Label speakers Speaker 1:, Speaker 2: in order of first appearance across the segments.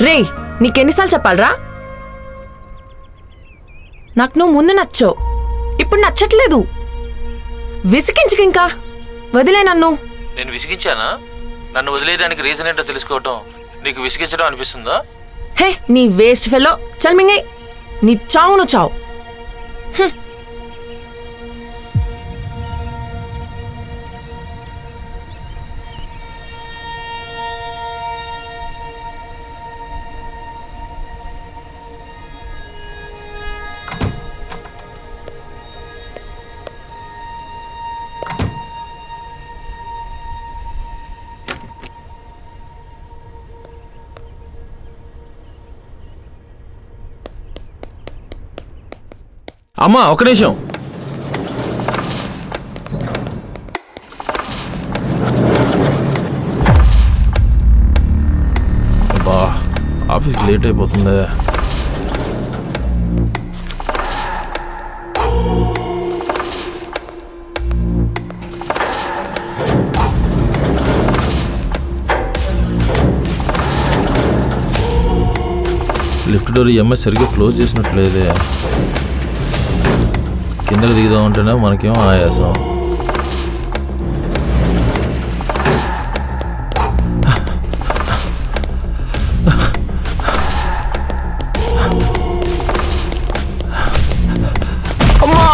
Speaker 1: రే నీకెన్నిసార్లు చెప్పాలరా? నాకు నువ్వు ముందు నచ్చావు, ఇప్పుడు నచ్చట్లేదు. విసిగించుకు, ఇంకా వదిలే నన్ను.
Speaker 2: నేను విసిగించానా? నన్ను వదిలేయడానికి రీజన్ ఏంటో తెలుసుకోవటం నీకు విసిగించడం అనిపిస్తుందా?
Speaker 1: హే నీ వేస్ట్ ఫెలో, చల్ మింగై. నీ చావు నువ్వు చావు.
Speaker 2: అమ్మా ఒక నిమిషం. అబ్బా ఆఫీస్కి లేట్ అయిపోతుంది. లిఫ్ట్ డోర్ ఎంఎస్ సరిగ్గా క్లోజ్ చేసినట్లేదే. కిందకి దిగుదాం అంటేనే మనకేమో ఆయాసం. అమ్మా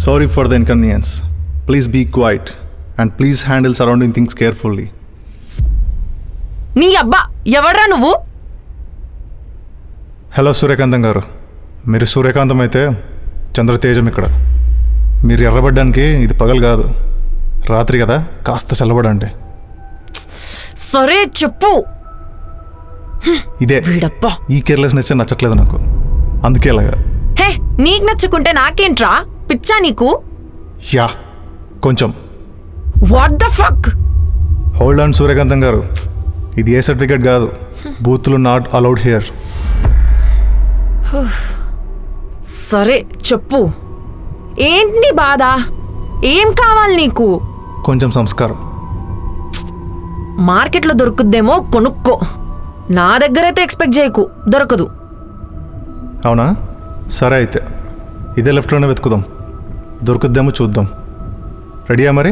Speaker 3: Sorry for the inconvenience. Please be quiet and please handle surrounding things carefully.
Speaker 1: నీ అబ్బా ఎవర్రా నువ్వు?
Speaker 3: హలో సూర్యకాంతం గారు, మీరు సూర్యకాంతం అయితే చంద్రతేజం ఇక్కడ. మీరు ఎర్రబడ్డానికి ఇది పగలు కాదు, రాత్రి కదా, కాస్త చల్లబడండి.
Speaker 1: సరే చెప్పు.
Speaker 3: ఇదే
Speaker 1: వీడబ్బా,
Speaker 3: ఈ కేర్లెస్నెస్ నచ్చట్లేదు నాకు, అందుకే ఇలాగా.
Speaker 1: హే నీకు నచ్చుకుంటే నాకేంట్రా, పిచ్చా నీకు?
Speaker 3: యా కొంచెం.
Speaker 1: What the fuck?
Speaker 3: Hold on Suryakantham గారు, ఇది ఏ సర్టిఫికేట్ కాదు, బూత్లు నాట్ అలౌడ్ హియర్.
Speaker 1: సరే చెప్పు, ఏంటి నీ బాధ? ఏం కావాలి నీకు?
Speaker 3: కొంచెం సంస్కారం.
Speaker 1: మార్కెట్లో దొరుకుద్దేమో కొనుక్కో, నా దగ్గరైతే ఎక్స్పెక్ట్ చేయకు, దొరకదు.
Speaker 3: అవునా, సరే అయితే ఇదే లెఫ్ట్లోనే వెతుకుదాం, దొరుకుద్దేమో చూద్దాం. రెడీయా మరి?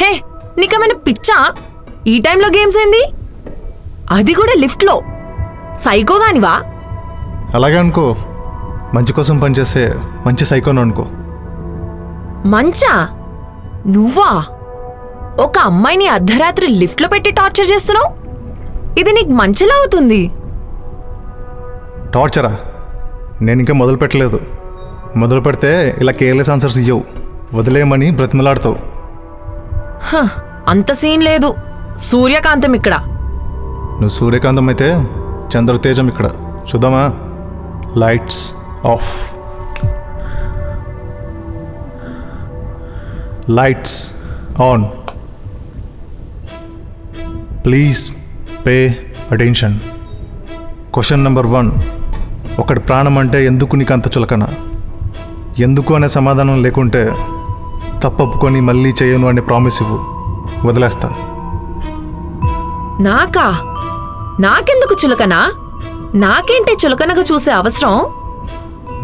Speaker 1: హే నీకేమైనా పిచ్చా? ఈ టైంలో గేమ్స్ ఏంది, అది కూడా లిఫ్ట్లో? సైకోగానివా?
Speaker 3: అలాగే అనుకో, మంచి కోసం పనిచేసే మంచి సైకోను అనుకో.
Speaker 1: మంచా? నువ్వా? ఒక అమ్మాయిని అర్ధరాత్రి లిఫ్ట్లో పెట్టి టార్చర్ చేస్తున్నావు? ఇది నీకు మంచిలా అవుతుంది?
Speaker 3: టార్చరా? నేను ఇంకా మొదలు పెట్టలేదు. మొదలు పెడితే ఇలా కేర్లెస్ ఆన్సర్స్ ఇవ్వవు, వదిలేయమని బ్రతిమలాడతావు.
Speaker 1: అంత సీన్ లేదు. సూర్యకాంతం ఇక్కడ.
Speaker 3: నువ్వు సూర్యకాంతం అయితే చంద్రతేజం ఇక్కడ. చూద్దామా? Lights off. Lights on. Please pay attention. Question number 1. ఒకటి ప్రాణం అంటే ఎందుకు నీకు అంత చులకన? ఎందుకు అనే సమాధానం లేకుంటే తప్పొప్పుకొని మళ్ళీ చేయను అనే ప్రామిస్ ఇవ్వు, వదిలేస్తా.
Speaker 1: నాకా? నాకెందుకు చులకనా? నాకేంటి చులకనగా చూసే అవసరం?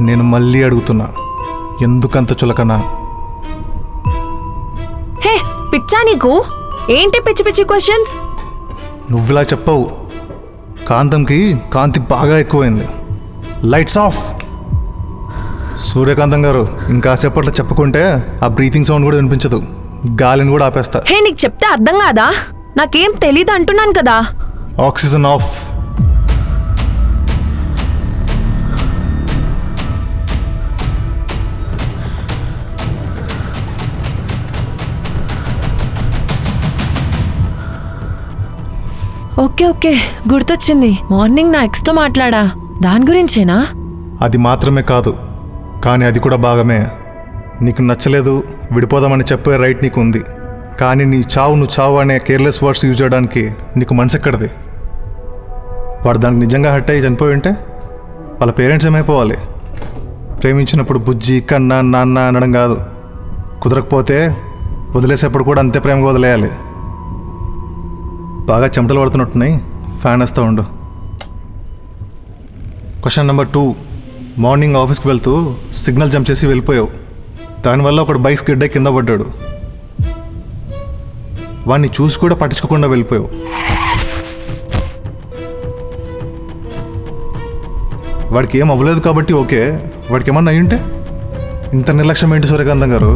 Speaker 3: నేను మళ్ళీ అడుగుతున్నా, ఎందుకంత చులకన?
Speaker 1: హే, పిచ్చా నీకు? ఏంటి పిచ్చి పిచ్చి క్వశ్చన్స్?
Speaker 3: నువ్వులా చెప్పవు. కాంతంకి కాంతి బాగా ఎక్కువైంది. Lights off. సూర్యకాంతం గారు, ఇంకాసేపట్లో చెప్పుకుంటే ఆ బ్రీతింగ్ సౌండ్ కూడా వినిపించదు, గాలిని కూడా ఆపేస్తా.
Speaker 1: హే, నీకు చెప్తే అర్థం కాదా? నాకేం తెలీదు అంటున్నాను కదా.
Speaker 3: Oxygen of.
Speaker 1: ఓకే ఓకే, గుర్తొచ్చింది. మార్నింగ్ నా ఎక్స్తో మాట్లాడా, దాని గురించేనా?
Speaker 3: అది మాత్రమే కాదు, కానీ అది కూడా భాగమే. నీకు నచ్చలేదు, విడిపోదామని చెప్పే రైట్ నీకు ఉంది. కానీ నీ చావు నువ్వు చావు అనే కేర్లెస్ వర్డ్స్ యూజ్ చేయడానికి నీకు మనసు ఎక్కడిది? వాడు దానికి నిజంగా హర్ట్ అయ్యి చనిపోయి ఉంటే వాళ్ళ పేరెంట్స్ ఏమైపోవాలి? ప్రేమించినప్పుడు బుజ్జి, కన్నా, నాన్న అనడం కాదు. కుదరకపోతే వదిలేసేప్పుడు కూడా అంతే ప్రేమగా వదిలేయాలి. బాగా చెమటలు పడుతున్నట్టున్నాయి, ఫ్యాన్ వేస్తూ ఉండు. Question number 2. మార్నింగ్ ఆఫీస్కి వెళ్తూ సిగ్నల్ జంప్ చేసి వెళ్ళిపోయావు. దానివల్ల ఒకడు బైక్ స్కిడ్ అయి కింద పడ్డాడు. వాడిని చూసి కూడా పట్టించుకోకుండా వెళ్ళిపోయావు. వాడికి ఏం అవ్వలేదు కాబట్టి ఓకే, వాడికి ఏమన్నా అయ్యుంటే? ఇంత నిర్లక్ష్యం ఏంటి సూర్యకాంతం గారు?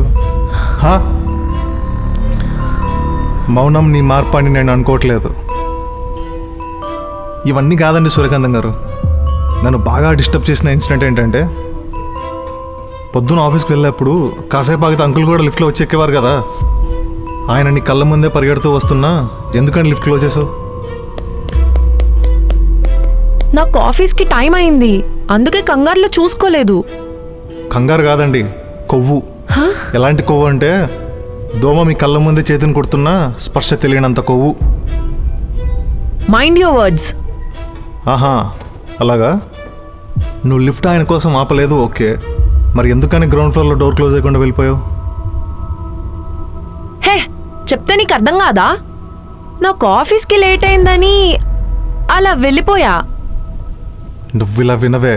Speaker 3: మౌనం నీ మార్పు అని నేను అనుకోవట్లేదు. ఇవన్నీ కాదండి సూర్యకాంతం గారు. నన్ను బాగా డిస్టర్బ్ చేసిన ఇన్సిడెంట్ ఏంటంటే, పొద్దున ఆఫీస్కి వెళ్ళేప్పుడు కాసేపు ఆగితే అంకుల్ కూడా లిఫ్ట్లో వచ్చి ఎక్కేవారు కదా. ఆయన నీ కళ్ళ ముందే పరిగెడుతూ వస్తున్నా ఎందుకని లిఫ్ట్ క్లోజ్ చేసావు?
Speaker 1: నాకు ఆఫీస్కి టైం అయింది, అందుకే కంగారులో చూసుకోలేదు.
Speaker 3: కంగారు కాదండి, కొవ్వు. ఎలాంటి కొవ్వు అంటే, దోమ మీ కళ్ళ ముందే చేతిని కొడుతున్నా స్పర్శ తెలియనంత కొవ్వు.
Speaker 1: Mind your words.
Speaker 3: ఆహా, అలాగా? నువ్వు లిఫ్ట్ ఆయన కోసం ఆపలేదు ఓకే, మరి ఎందుకని గ్రౌండ్ ఫ్లోర్లో డోర్ క్లోజ్ చేయకుండా వెళ్ళిపోయావు?
Speaker 1: హే, చెప్తే నీకు అర్థం కాదా? నాకు ఆఫీస్కి లేట్ అయిందని అలా వెళ్ళిపోయా.
Speaker 3: నువ్వు ఇలా వినవే.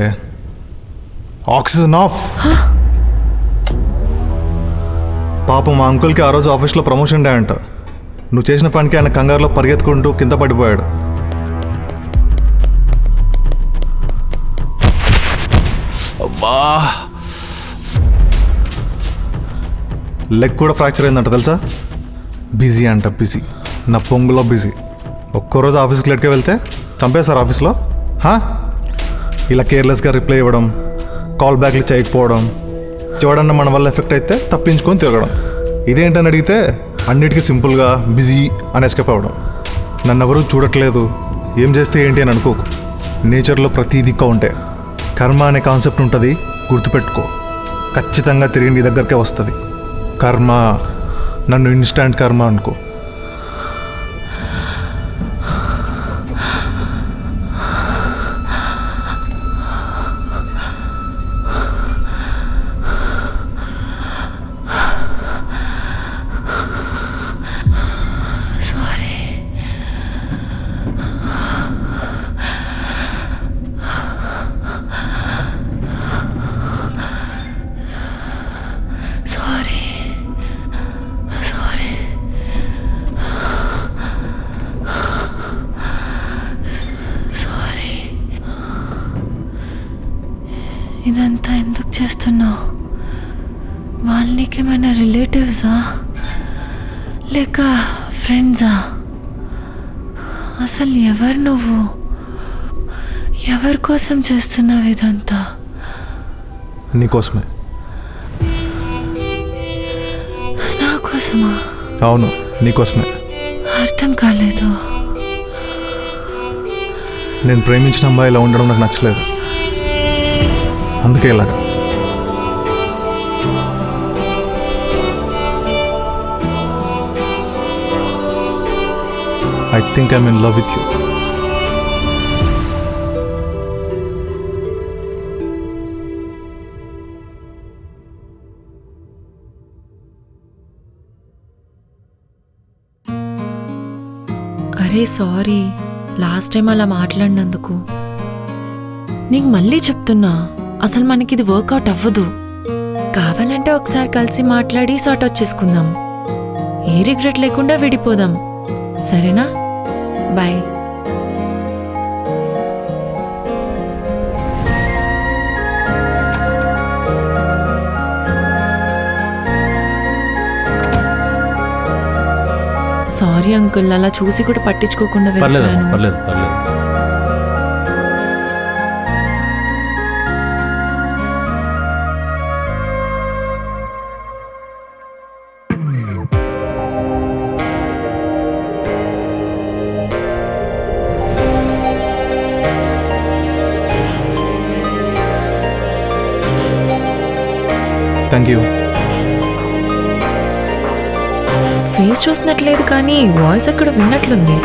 Speaker 3: Oxygen of. పాపం మా అంకుల్కి ఆ రోజు ఆఫీస్లో ప్రమోషన్ డే అంట. నువ్వు చేసిన పనికి ఆయన కంగారులో పరిగెత్తుకుంటూ కింద పడిపోయాడు. అబ్బా, లెగ్ కూడా ఫ్రాక్చర్ అయిందంట తెలుసా? బిజీ అంట, బిజీ. నా పొంగులో బిజీ. ఒక్కరోజు ఆఫీస్కి లేట్గా వెళ్తే చంపేస్తారు ఆఫీస్లో. ఇలా కేర్లెస్గా రిప్లై ఇవ్వడం, కాల్ బ్యాక్లు చేయకపోవడం, చూడన్నా మన వల్ల ఎఫెక్ట్ అయితే తప్పించుకొని తిరగడం. ఇదేంటని అడిగితే అన్నిటికీ సింపుల్గా బిజీ అని ఎస్కేప్ అవ్వడం. నన్ను ఎవరూ చూడట్లేదు, ఏం చేస్తే ఏంటి అని అనుకోకు. నేచర్లో ప్రతిదీ కౌంటే. కర్మ అనే కాన్సెప్ట్ ఉంటుంది, గుర్తుపెట్టుకో. ఖచ్చితంగా తిరిగి నీ దగ్గరకే వస్తుంది. కర్మ, నన్ను ఇన్స్టాంట్ కర్మ అనుకో.
Speaker 1: చేస్తున్నావు? వాళ్ళు నీకేమైనా రిలేటివ్సా లేక ఫ్రెండ్సా? అసలు ఎవరు నువ్వు? ఎవరి కోసం చేస్తున్నావు ఇదంతా?
Speaker 3: నీకోసమే.
Speaker 1: నా కోసమా?
Speaker 3: అవును, నీకోసమే.
Speaker 1: అర్థం కాలేదు.
Speaker 3: నేను ప్రేమించిన అమ్మాయి ఇలా ఉండడం నాకు నచ్చలేదు, అందుకే ఇలాగా. I think I'm in love with you.
Speaker 1: అరే సారీ, లాస్ట్ టైం అలా మాట్లాడినందుకు. నీకు మళ్ళీ చెప్తున్నా, అసలు మనకిది వర్కౌట్ అవ్వదు. కావాలంటే ఒకసారి కలిసి మాట్లాడి సార్ట్ అవుట్ చేసుకుందాం. ఏ రిగ్రెట్ లేకుండా విడిపోదాం, సరేనా? బాయ్. సారీ అంకుల్, అలా చూసి కూడా పట్టించుకోకుండా వెళ్ళిపోయాను.
Speaker 2: పర్లేదు పర్లేదు.
Speaker 3: Thank you.
Speaker 1: ఫేస్ చూసినట్లేదు కానీ వాయిస్ ఎక్కడ విన్నట్లుంది.